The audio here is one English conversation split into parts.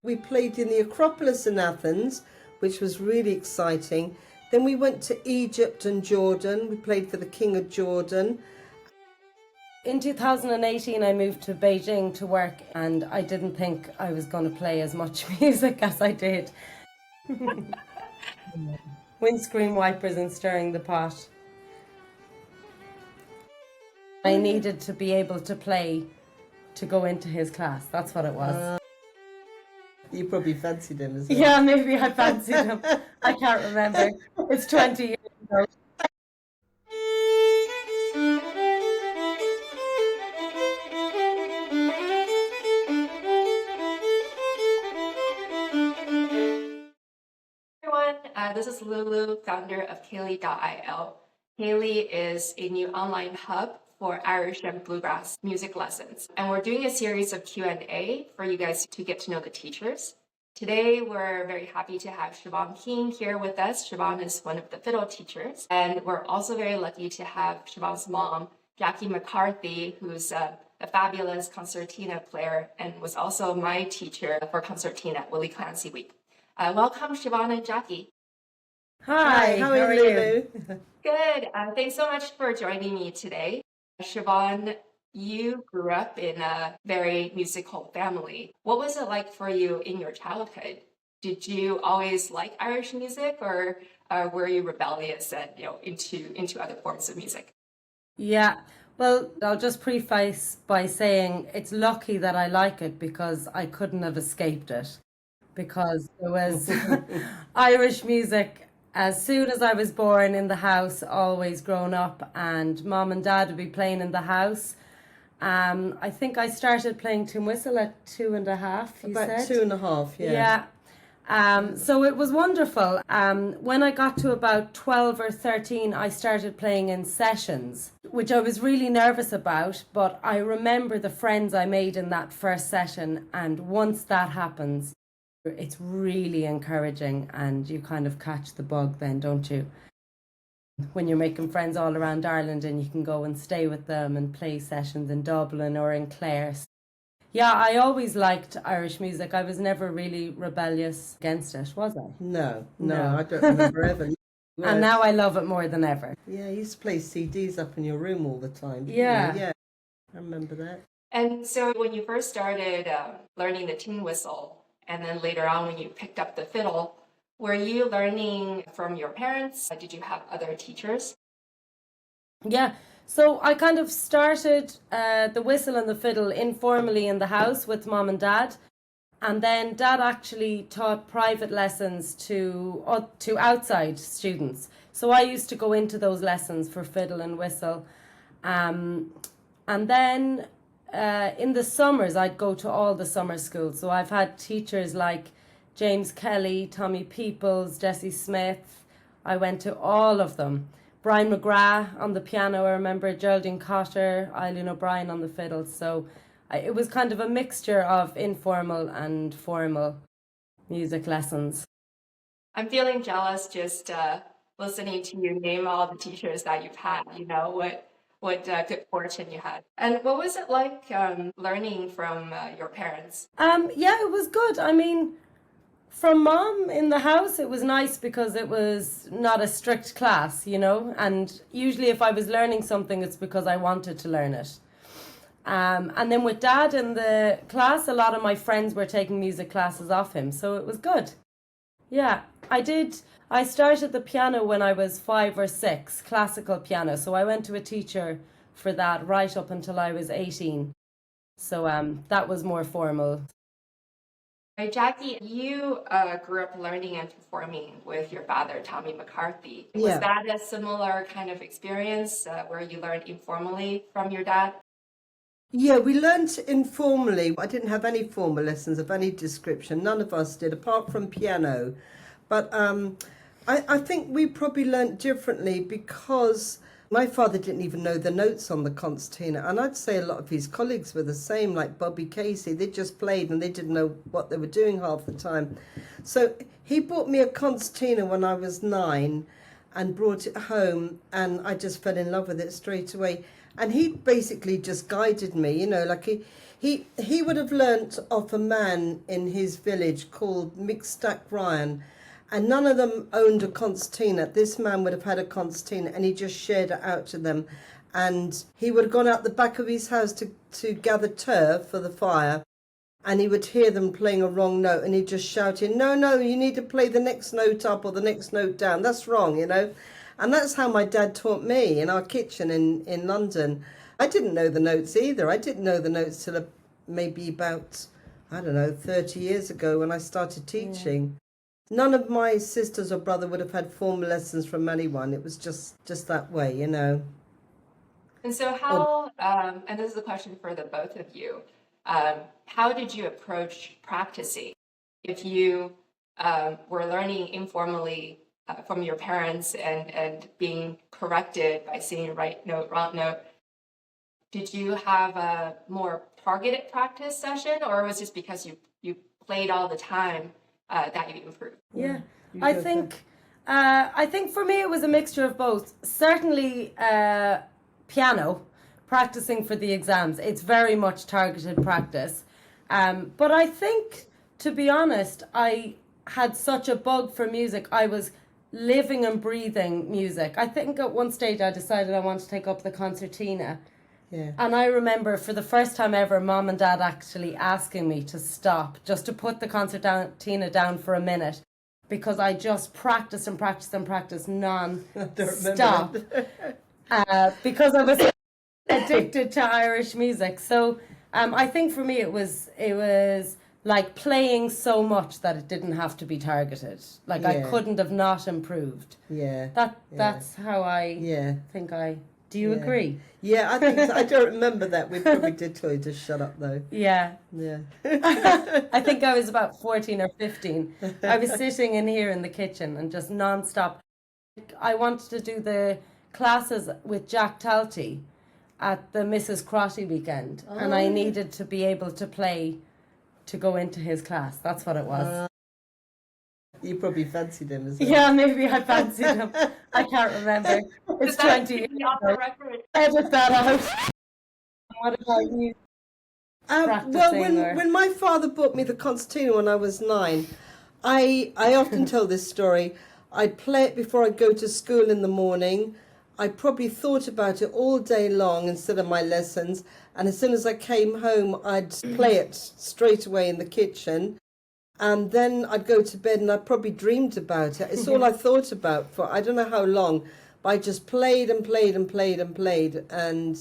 We played in the Acropolis in Athens, which was really exciting. Then we went to Egypt and Jordan. We played for the King of Jordan. In 2018, I moved to Beijing to work, and I didn't think I was going to play as much music as I did. Windscreen wipers and stirring the pot. I needed to be able to play to go into his class. That's what it was. You probably fancied him as well. Yeah, maybe I fancied him. I can't remember. It's 20 years ago. This is Lulu, founder of Kayley.io. Kayley is a new online hub for Irish and bluegrass music lessons. And we're doing a series of Q&A for you guys to get to know the teachers. Today, we're very happy to have Siobhán Keane here with us. Siobhán is one of the fiddle teachers. And we're also very lucky to have Siobhán's mom, Jacqui McCarthy, who's a fabulous concertina player and was also my teacher for concertina at Willie Clancy Week. Welcome, Siobhán and Jacqui. Hi, how are you? Good. Thanks so much for joining me today. Siobhán, you grew up in a very musical family. What was it like for you in your childhood? Did you always like Irish music, or were you rebellious and into other forms of music? Yeah, well, I'll just preface by saying it's lucky that I like it because I couldn't have escaped it. Because there was Irish music as soon as I was born in the house, always grown up, and mom and dad would be playing in the house. I think I started playing tin whistle at 2.5, you About said? 2.5, yeah. Yeah. So it was wonderful. When I got to about 12 or 13, I started playing in sessions, which I was really nervous about, but I remember the friends I made in that first session, and once that happens, it's really encouraging and you kind of catch the bug then, don't you? When you're making friends all around Ireland and you can go and stay with them and play sessions in Dublin or in Clare. Yeah, I always liked Irish music. I was never really rebellious against it, was I? No, No. I don't remember ever. And now I love it more than ever. Yeah, you used to play CDs up in your room all the time. didn't Yeah. you? Yeah, I remember that. And so when you first started learning the tin whistle, and then later on when you picked up the fiddle, were you learning from your parents? Did you have other teachers? Yeah, so I kind of started the whistle and the fiddle informally in the house with mom and dad. And then dad actually taught private lessons to outside students. So I used to go into those lessons for fiddle and whistle. And then in the summers, I'd go to all the summer schools. So I've had teachers like James Kelly, Tommy Peoples, Jessie Smith. I went to all of them. Brian McGrath on the piano, I remember, Geraldine Cotter, Eileen O'Brien on the fiddle. So it was kind of a mixture of informal and formal music lessons. I'm feeling jealous just listening to you name all the teachers that you've had, what good fortune you had. And what was it like learning from your parents? Yeah, it was good. I mean, from mom in the house, it was nice because it was not a strict class, and usually if I was learning something, it's because I wanted to learn it. And then with dad in the class, a lot of my friends were taking music classes off him, so it was good. Yeah, I started the piano when I was 5 or 6, classical piano. So I went to a teacher for that right up until I was 18. So that was more formal. Jacqui, you grew up learning and performing with your father, Tommy McCarthy. Was Yeah. that a similar kind of experience where you learned informally from your dad? Yeah, we learnt informally. I didn't have any formal lessons of any description. None of us did, apart from piano. But I think we probably learnt differently because my father didn't even know the notes on the concertina. And I'd say a lot of his colleagues were the same, like Bobby Casey. They just played and they didn't know what they were doing half the time. So he bought me a concertina when I was 9 and brought it home, and I just fell in love with it straight away. And he basically just guided me, like He would have learnt off a man in his village called Mixtack Ryan, and none of them owned a concertina. This man would have had a concertina, and he just shared it out to them. And he would have gone out the back of his house to gather turf for the fire, and he would hear them playing a wrong note, and he'd just shout in, no, you need to play the next note up or the next note down. That's wrong, you know. And that's how my dad taught me in our kitchen in London. I didn't know the notes either. I didn't know the notes till maybe about, 30 years ago when I started teaching. Yeah. None of my sisters or brother would have had formal lessons from anyone. It was just that way, you know. And so how, and this is a question for the both of you, how did you approach practicing? If you were learning informally from your parents and being corrected by saying right note, wrong note, did you have a more targeted practice session, or was it just because you played all the time that you improved? Yeah, I think for me it was a mixture of both. Certainly piano, practicing for the exams, it's very much targeted practice. But I think, to be honest, I had such a bug for music. I was living and breathing music. I think at one stage I decided I wanted to take up the concertina. Yeah. And I remember for the first time ever, Mom and Dad actually asking me to stop, just to put the concertina down for a minute, because I just practiced and practiced and practiced non-stop. Because I was addicted to Irish music. So I think for me it was like playing so much that it didn't have to be targeted. Like I couldn't have not improved. Yeah. That's how I think I... Do you agree? Yeah, I think so. I don't remember that. We probably did tell you to shut up, though. Yeah. Yeah. I think I was about 14 or 15. I was sitting in here in the kitchen and just non-stop. I wanted to do the classes with Jack Talty at the Mrs. Crotty weekend. Oh. And I needed to be able to play to go into his class. That's what it was. You probably fancied him as well. Yeah, maybe I fancied him. I can't remember. It's 20 years ago. Edit that out. What about you? Well, when my father bought me the concertina when I was 9, I often tell this story. I'd play it before I'd go to school in the morning. I probably thought about it all day long instead of my lessons. And as soon as I came home, I'd play it straight away in the kitchen. And then I'd go to bed and I probably dreamed about it. It's all I thought about for I don't know how long. But I just played and played and played and played. And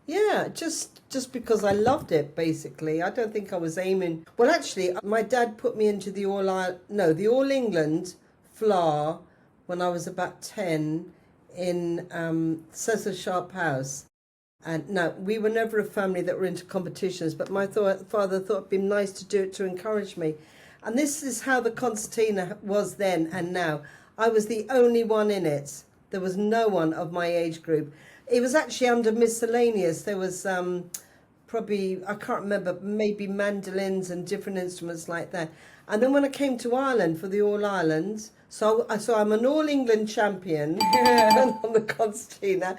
yeah, just because I loved it, basically. I don't think I was aiming. Well, actually, my dad put me into the All England floor when I was about 10 in Cecil Sharp House. And now, we were never a family that were into competitions, but my father thought it'd be nice to do it to encourage me. And this is how the concertina was then and now. I was the only one in it. There was no one of my age group. It was actually under miscellaneous. There was probably, I can't remember, maybe mandolins and different instruments like that. And then when I came to Ireland for the All Ireland, so I'm an All England champion on the concertina.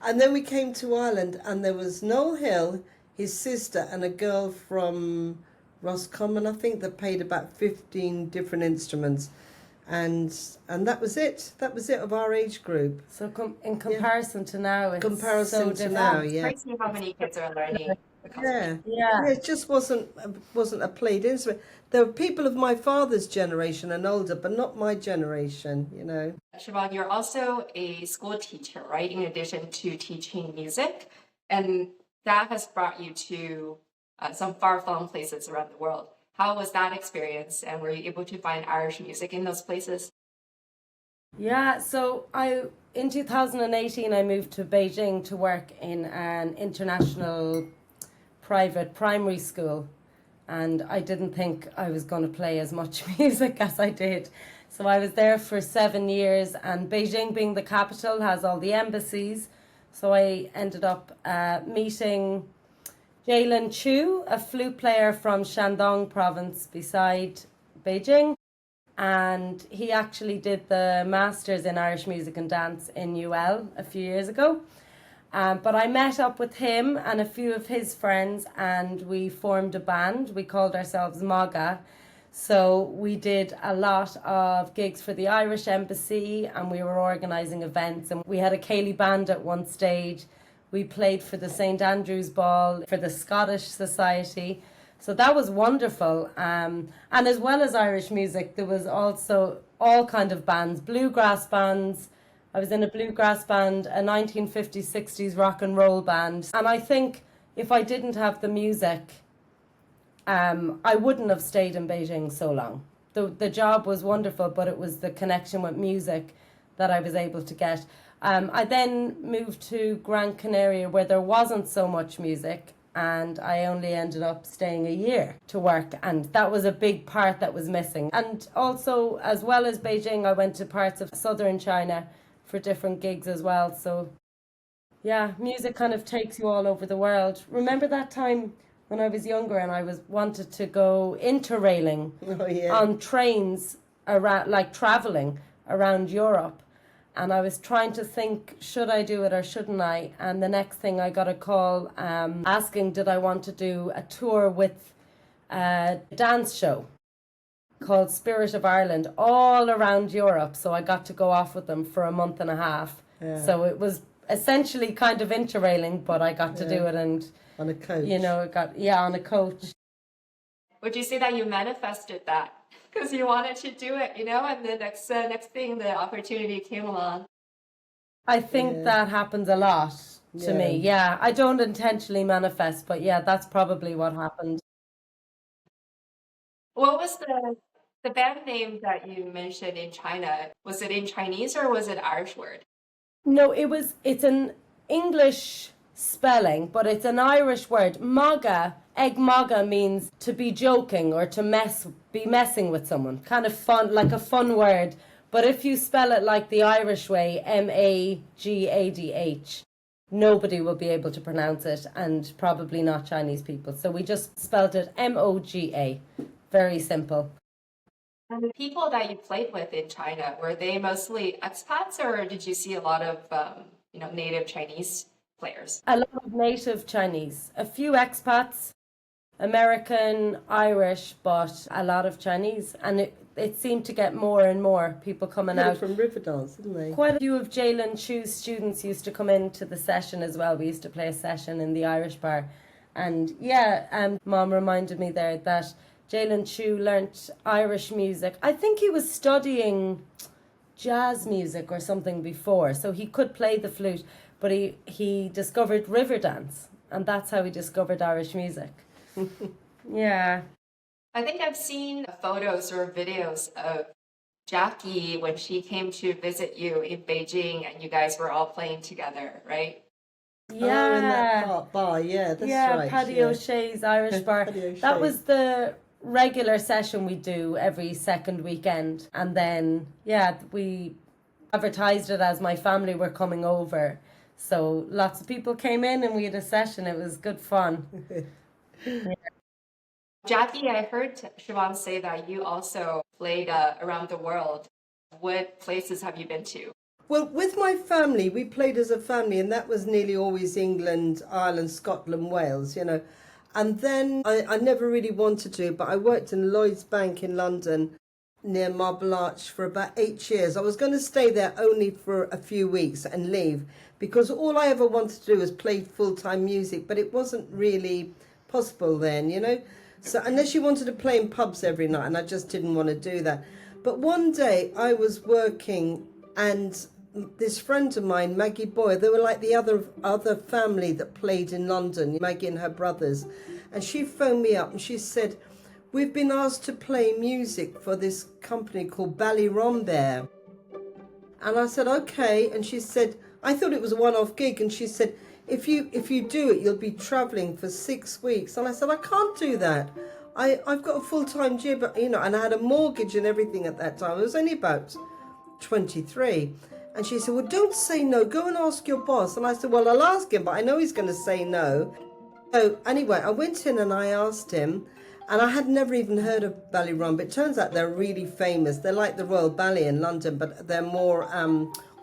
And then we came to Ireland and there was Noel Hill, his sister, and a girl from Roscommon, I think, that played about 15 different instruments. And that was it. That was it of our age group. So in comparison to now, it's so different. Now, yeah. It's crazy how many kids are learning. Yeah. It just wasn't a played instrument. There were people of my father's generation and older, but not my generation, you know. Siobhán, you're also a school teacher, right? In addition to teaching music, and that has brought you to some far-flung places around the world. How was that experience, and were you able to find Irish music in those places? Yeah, so in 2018 I moved to Beijing to work in an international private primary school, and I didn't think I was going to play as much music as I did. So I was there for 7 years, and Beijing being the capital has all the embassies, so I ended up meeting Jalen Chu, a flute player from Shandong province beside Beijing, and he actually did the Masters in Irish Music and Dance in UL a few years ago. But I met up with him and a few of his friends and we formed a band. We called ourselves MAGA. So we did a lot of gigs for the Irish Embassy and we were organising events. And we had a Kayley band at one stage. We played for the St Andrew's Ball, for the Scottish Society. So that was wonderful. And as well as Irish music, there was also all kind of bands, bluegrass bands. I was in a bluegrass band, a 1950s, 60s rock and roll band. And I think if I didn't have the music, I wouldn't have stayed in Beijing so long. The job was wonderful, but it was the connection with music that I was able to get. I then moved to Gran Canaria where there wasn't so much music, and I only ended up staying a year to work, and that was a big part that was missing. And also, as well as Beijing, I went to parts of southern China for different gigs as well. So yeah, music kind of takes you all over the world. Remember that time when I was younger and I wanted to go interrailing on trains around, like traveling around Europe, and I was trying to think, should I do it or shouldn't I? And the next thing I got a call asking did I want to do a tour with a dance show called Spirit of Ireland all around Europe. So I got to go off with them for a month and a half. Yeah. So it was essentially kind of interrailing, but I got to do it, and on a coach. You know, on a coach. Would you say that you manifested that because you wanted to do it, you know, and the next thing, the opportunity came along? I think that happens a lot to me. Yeah, I don't intentionally manifest, but yeah, that's probably what happened. What was the band name that you mentioned in China? Was it in Chinese or was it Irish word? No, it's an English spelling, but it's an Irish word. Maga, egg maga means to be joking or to be messing with someone. Kind of fun, like a fun word. But if you spell it like the Irish way, Magadh, nobody will be able to pronounce it, and probably not Chinese people. So we just spelled it Moga. Very simple. And the people that you played with in China, were they mostly expats, or did you see a lot of native Chinese players? A lot of native Chinese, a few expats, American, Irish, but a lot of Chinese. And it seemed to get more and more people coming out. From Riverdance, didn't they? Quite a few of Jalen Chu's students used to come into the session as well. We used to play a session in the Irish bar. And Mom reminded me there that Jalen Chu learnt Irish music. I think he was studying jazz music or something before, so he could play the flute, but he discovered Riverdance, and that's how he discovered Irish music. Yeah. I think I've seen photos or videos of Jacqui when she came to visit you in Beijing and you guys were all playing together, right? Yeah. Oh, in that bar, yeah, that's right. Yeah, Paddy O'Shea's Irish bar. That was the regular session we do every second weekend, and then we advertised it as my family were coming over, so lots of people came in and we had a session. It was good fun. Jacqui, I heard Siobhán say that you also played around the world. What places have you been to? Well, with my family, we played as a family, and that was nearly always England, Ireland, Scotland, Wales, you know. And then I never really wanted to, but I worked in Lloyd's Bank in London near Marble Arch for about 8 years. I was going to stay there only for a few weeks and leave, because all I ever wanted to do was play full-time music, but it wasn't really possible then, you know. So unless you wanted to play in pubs every night, and I just didn't want to do that. But one day I was working, and this friend of mine, Maggie Boyer, they were like the other family that played in London, Maggie and her brothers. And she phoned me up and she said, we've been asked to play music for this company called Ballyrombare. And I said, okay. And she said, I thought it was a one-off gig. And she said, if you do it, you'll be travelling for 6 weeks. And I said, I can't do that. I've got a full-time job, you know, and I had a mortgage and everything at that time. I was only about 23. And she said, well, don't say no. Go and ask your boss. And I said, well, I'll ask him, but I know he's going to say no. So anyway, I went in and I asked him. And I had never even heard of Ballet Rumba. It turns out they're really famous. They're like the Royal Ballet in London, but they're more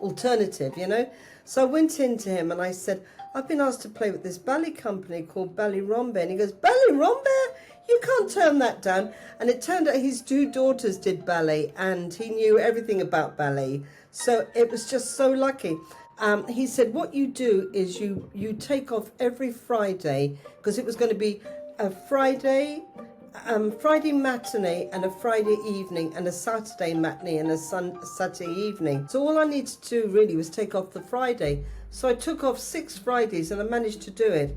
alternative, you know. So I went in to him and I said, I've been asked to play with this ballet company called Ballet Rumba. And he goes, Ballet Rumba? You can't turn that down. And it turned out his 2 daughters did ballet and he knew everything about ballet. So it was just so lucky. He said, what you do is you take off every Friday, because it was going to be a Friday matinee and a Friday evening and a Saturday matinee and a Saturday evening. So all I needed to do really was take off the Friday. So I took off 6 Fridays and I managed to do it.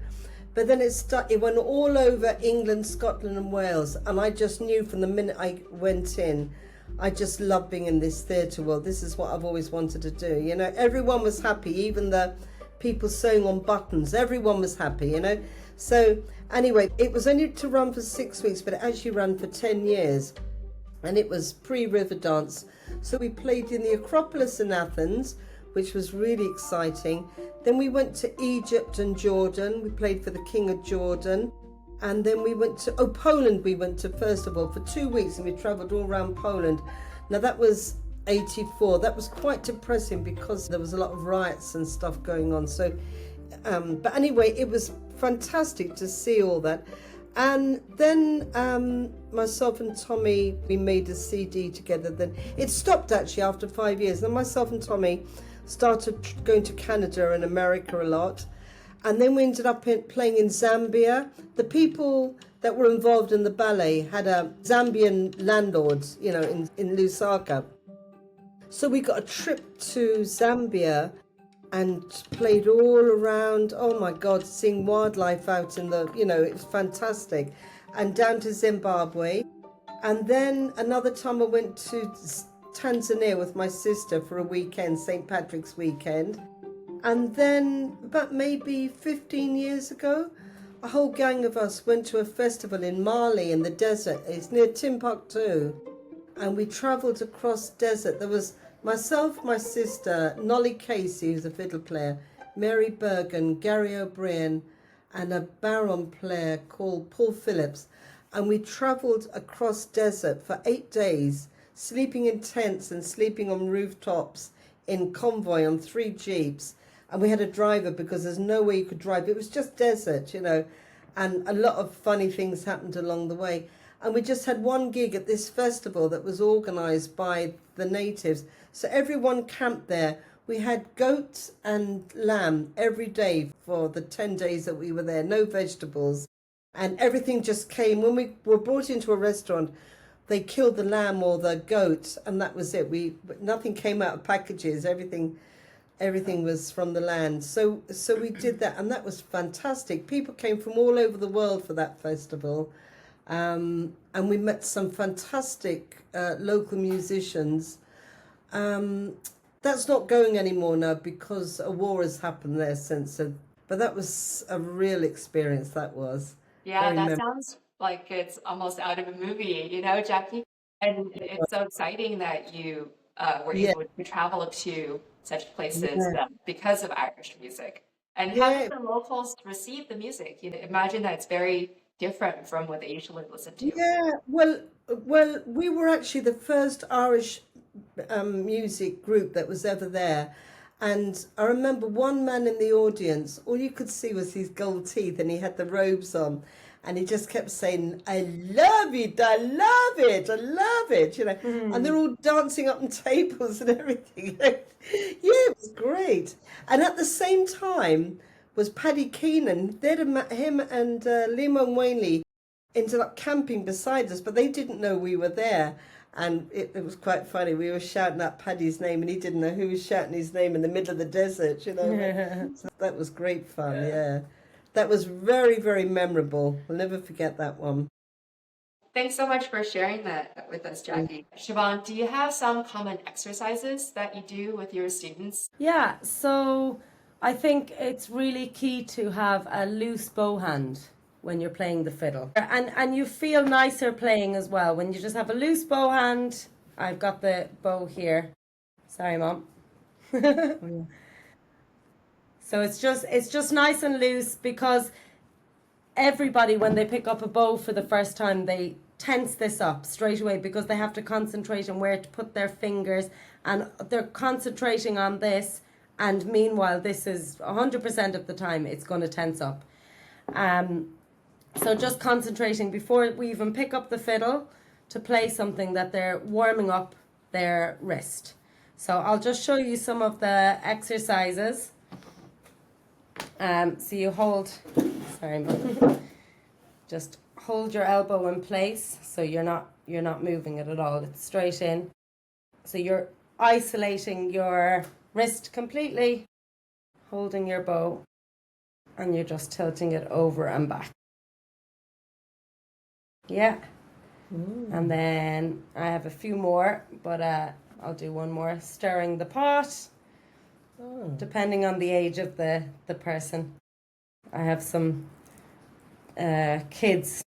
But then it went all over England, Scotland and Wales. And I just knew from the minute I went in, I just love being in this theatre world. This is what I've always wanted to do. You know, everyone was happy, even the people sewing on buttons, everyone was happy, you know. So anyway, it was only to run for 6 weeks, but it actually ran for 10 years. And it was pre-River Dance. So we played in the Acropolis in Athens, which was really exciting. Then we went to Egypt and Jordan. We played for the King of Jordan. And then we went to, Poland we went to first of all for 2 weeks, and we travelled all around Poland. Now that was 84. That was quite depressing because there was a lot of riots and stuff going on. So, but anyway, it was fantastic to see all that. And then myself and Tommy, we made a CD together. Then it stopped actually after 5 years. Then myself and Tommy started going to Canada and America a lot. And then we ended up playing in Zambia. The people that were involved in the ballet had a Zambian landlords, you know, in Lusaka. So we got a trip to Zambia and played all around. Oh my God, seeing wildlife out in the, you know, it was fantastic. And down to Zimbabwe. And then another time I went to Tanzania with my sister for a weekend, St. Patrick's weekend. And then about maybe 15 years ago, a whole gang of us went to a festival in Mali in the desert. It's near Timbuktu. And we travelled across desert. There was myself, my sister, Nolly Casey, who's a fiddle player, Mary Bergen, Gary O'Brien, and a baron player called Paul Phillips. And we travelled across desert for 8 days, sleeping in tents and sleeping on rooftops in convoy on 3 jeeps. And we had a driver because there's no way you could drive. It was just desert, you know, and a lot of funny things happened along the way. And we just had one gig at this festival that was organised by the natives. So everyone camped there. We had goat and lamb every day for the 10 days that we were there, no vegetables. And everything just came. When we were brought into a restaurant, they killed the lamb or the goat, and that was it. Nothing came out of packages. Everything was from the land. So we did that, and that was fantastic. People came from all over the world for that festival. And we met some fantastic local musicians. That's not going anymore now because a war has happened there since. But that was a real experience, that was. Yeah, that sounds like it's almost out of a movie, you know, Jacqui. And it's so exciting that you were able to travel to such places because of Irish music. And how did the locals receive the music? You know, imagine that it's very different from what they usually listen to. Yeah, well, we were actually the first Irish music group that was ever there. And I remember one man in the audience, all you could see was his gold teeth, and he had the robes on. And he just kept saying, I love it, I love it, I love it, you know. And they're all dancing up on tables and everything. Yeah, it was great. And at the same time was Paddy Keenan. Him and Liam Wanley ended up camping beside us, but they didn't know we were there. And it was quite funny. We were shouting out Paddy's name, and he didn't know who was shouting his name in the middle of the desert, you know. So that was great fun, yeah. That was very, very memorable. We'll never forget that one. Thanks so much for sharing that with us, Jacqui. Siobhán, do you have some common exercises that you do with your students? Yeah, so I think it's really key to have a loose bow hand when you're playing the fiddle. And you feel nicer playing as well when you just have a loose bow hand. I've got the bow here. Sorry, Mom. So it's just nice and loose, because everybody, when they pick up a bow for the first time, they tense this up straight away because they have to concentrate on where to put their fingers, and they're concentrating on this, and meanwhile this is 100% of the time it's going to tense up. So just concentrating before we even pick up the fiddle to play something, that they're warming up their wrist. So I'll just show you some of the exercises. So you hold, sorry, just hold your elbow in place, so you're not moving it at all. It's straight in. So you're isolating your wrist completely, holding your bow, and you're just tilting it over and back. Yeah. And then I have a few more, but I'll do one more. Stirring the pot, depending on the age of the person. I have some kids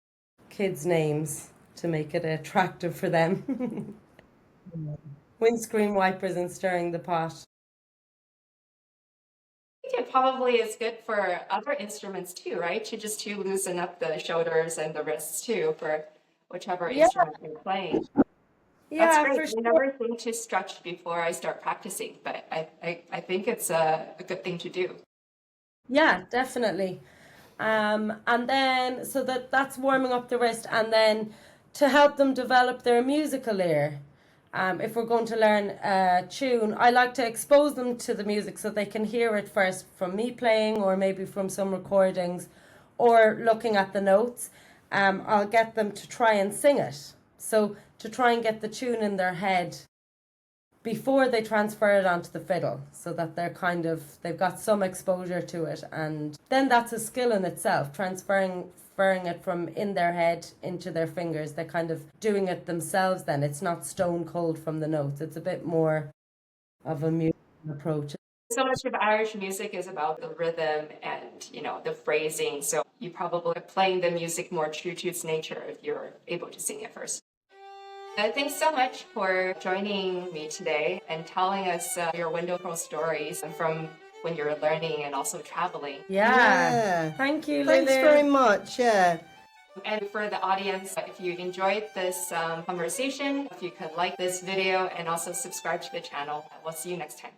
names to make it attractive for them. Windscreen wipers and stirring the pot. I think it probably is good for other instruments too, right? To loosen up the shoulders and the wrists too for whichever instrument you're playing. That's Yeah, great. for I sure. never think to stretch before I start practicing, but I think it's a good thing to do. Yeah, definitely. And then, so that's warming up the wrist, and then to help them develop their musical ear. If we're going to learn a tune, I like to expose them to the music so they can hear it first from me playing, or maybe from some recordings, or looking at the notes. I'll get them to try and sing it. So to try and get the tune in their head before they transfer it onto the fiddle, so that they've got some exposure to it, and then that's a skill in itself, transferring it from in their head into their fingers. They're kind of doing it themselves then. It's not stone cold from the notes. It's a bit more of a musical approach. So much of Irish music is about the rhythm and, the phrasing. So you probably are playing the music more true to its nature if you're able to sing it first. Thanks so much for joining me today and telling us your window pro stories from when you're learning and also traveling. Yeah. Thank you, Lulu. Thanks very much. Yeah. And for the audience, if you enjoyed this conversation, if you could like this video and also subscribe to the channel, we'll see you next time.